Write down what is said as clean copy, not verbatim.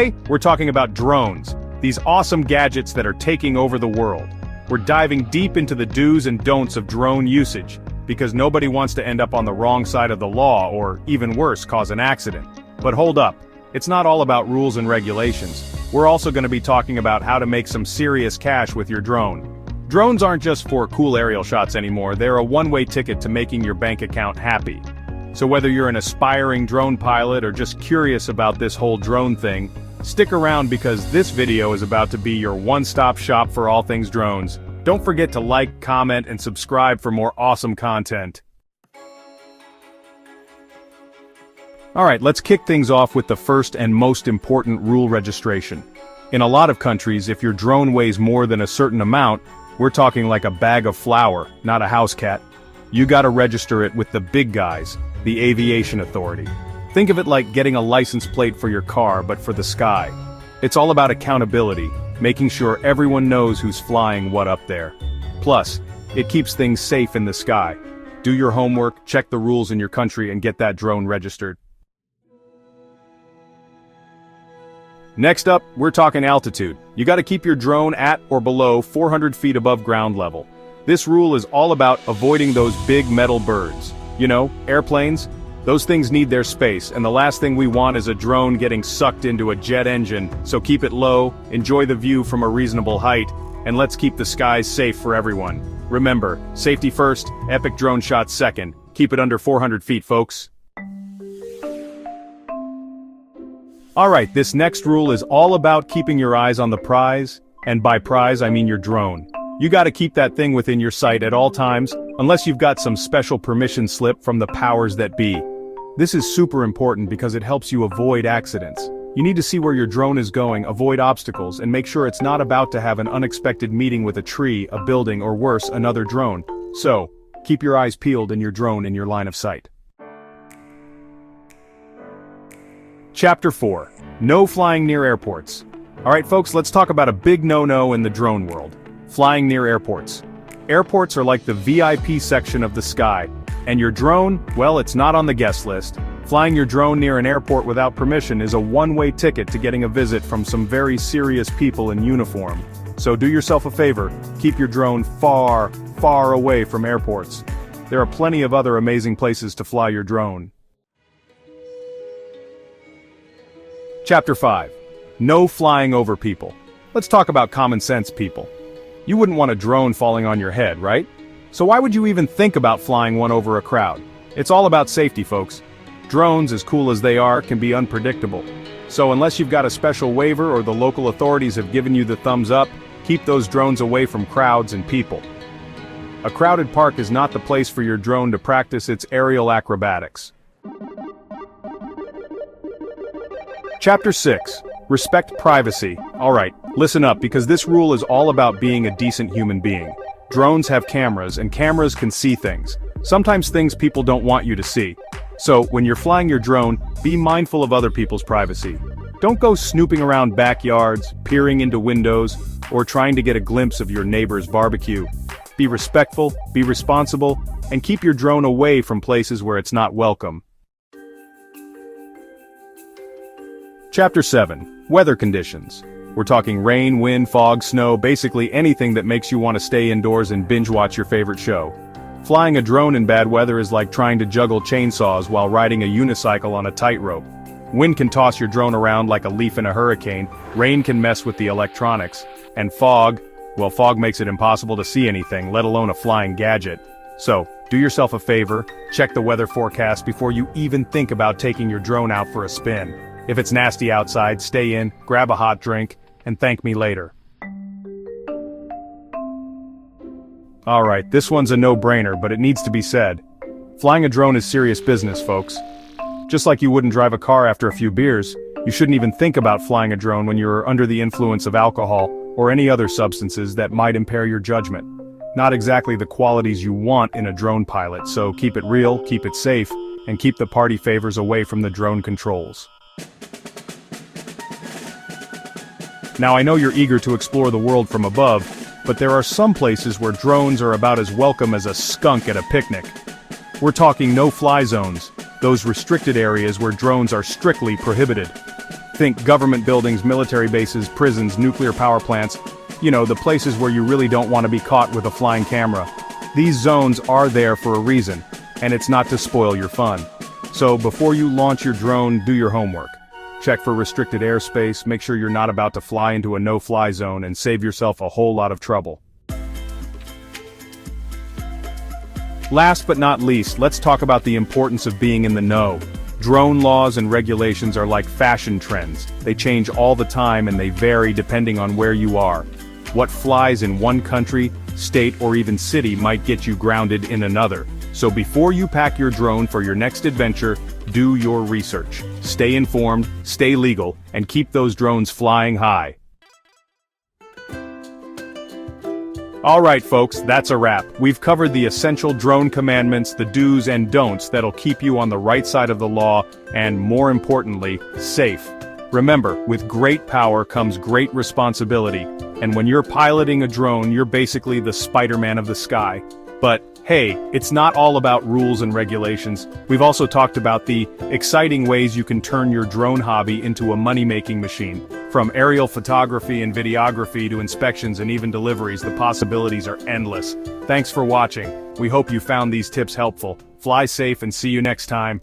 Today, we're talking about drones, these awesome gadgets that are taking over the world. We're diving deep into the do's and don'ts of drone usage, because nobody wants to end up on the wrong side of the law or, even worse, cause an accident. But hold up, it's not all about rules and regulations. We're also going to be talking about how to make some serious cash with your drone. Drones aren't just for cool aerial shots anymore, they're a one-way ticket to making your bank account happy. So whether you're an aspiring drone pilot or just curious about this whole drone thing, stick around because this video is about to be your one-stop shop for all things drones. Don't forget to like, comment, and subscribe for more awesome content. Alright, let's kick things off with the first and most important rule: registration. In a lot of countries, if your drone weighs more than a certain amount, we're talking like a bag of flour, not a house cat, you gotta register it with the big guys, the Aviation Authority. Think of it like getting a license plate for your car, but for the sky. It's all about accountability, making sure everyone knows who's flying what up there. Plus, it keeps things safe in the sky. Do your homework, check the rules in your country, and get that drone registered. Next up, we're talking altitude. You gotta keep your drone at or below 400 feet above ground level. This rule is all about avoiding those big metal birds. You know, airplanes? Those things need their space, and the last thing we want is a drone getting sucked into a jet engine, so keep it low, enjoy the view from a reasonable height, and let's keep the skies safe for everyone. Remember, safety first, epic drone shots second. Keep it under 400 feet, folks. Alright, this next rule is all about keeping your eyes on the prize, and by prize I mean your drone. You gotta keep that thing within your sight at all times, unless you've got some special permission slip from the powers that be. This is super important because it helps you avoid accidents. You need to see where your drone is going, avoid obstacles, and make sure it's not about to have an unexpected meeting with a tree, a building, or worse, another drone. So, keep your eyes peeled and your drone in your line of sight. Chapter 4. No flying near airports. Alright folks, let's talk about a big no-no in the drone world. Flying near airports. Airports are like the VIP section of the sky, and your drone, well, it's not on the guest list. Flying your drone near an airport without permission is a one-way ticket to getting a visit from some very serious people in uniform. So do yourself a favor, keep your drone far, far away from airports. There are plenty of other amazing places to fly your drone. Chapter 5. No flying over people. Let's talk about common sense, people. You wouldn't want a drone falling on your head, right? So why would you even think about flying one over a crowd? It's all about safety, folks. Drones, as cool as they are, can be unpredictable. So unless you've got a special waiver or the local authorities have given you the thumbs up, keep those drones away from crowds and people. A crowded park is not the place for your drone to practice its aerial acrobatics. Chapter 6. Respect privacy. Alright, listen up, because this rule is all about being a decent human being. Drones have cameras, and cameras can see things. Sometimes things people don't want you to see. So, when you're flying your drone, be mindful of other people's privacy. Don't go snooping around backyards, peering into windows, or trying to get a glimpse of your neighbor's barbecue. Be respectful, be responsible, and keep your drone away from places where it's not welcome. Chapter 7. Weather conditions. We're talking rain, wind, fog, snow, basically anything that makes you want to stay indoors and binge-watch your favorite show. Flying a drone in bad weather is like trying to juggle chainsaws while riding a unicycle on a tightrope. Wind can toss your drone around like a leaf in a hurricane, rain can mess with the electronics, and fog, well, fog makes it impossible to see anything, let alone a flying gadget. So, do yourself a favor, check the weather forecast before you even think about taking your drone out for a spin. If it's nasty outside, stay in, grab a hot drink, and thank me later. Alright, this one's a no-brainer, but it needs to be said. Flying a drone is serious business, folks. Just like you wouldn't drive a car after a few beers, you shouldn't even think about flying a drone when you're under the influence of alcohol or any other substances that might impair your judgment. Not exactly the qualities you want in a drone pilot, so keep it real, keep it safe, and keep the party favors away from the drone controls. Now I know you're eager to explore the world from above, but there are some places where drones are about as welcome as a skunk at a picnic. We're talking no-fly zones, those restricted areas where drones are strictly prohibited. Think government buildings, military bases, prisons, nuclear power plants, the places where you really don't want to be caught with a flying camera. These zones are there for a reason, and it's not to spoil your fun. So before you launch your drone, do your homework. Check for restricted airspace, make sure you're not about to fly into a no-fly zone, and save yourself a whole lot of trouble. Last but not least, let's talk about the importance of being in the know. Drone laws and regulations are like fashion trends. They change all the time and they vary depending on where you are. What flies in one country, state, or even city might get you grounded in another. So before you pack your drone for your next adventure, do your research. Stay informed, stay legal, and keep those drones flying high. Alright folks, that's a wrap. We've covered the essential drone commandments, the do's and don'ts that'll keep you on the right side of the law, and more importantly, safe. Remember, with great power comes great responsibility, and when you're piloting a drone, you're basically the Spider-Man of the sky. But hey, it's not all about rules and regulations. We've also talked about the exciting ways you can turn your drone hobby into a money-making machine. From aerial photography and videography to inspections and even deliveries, the possibilities are endless. Thanks for watching. We hope you found these tips helpful. Fly safe and see you next time.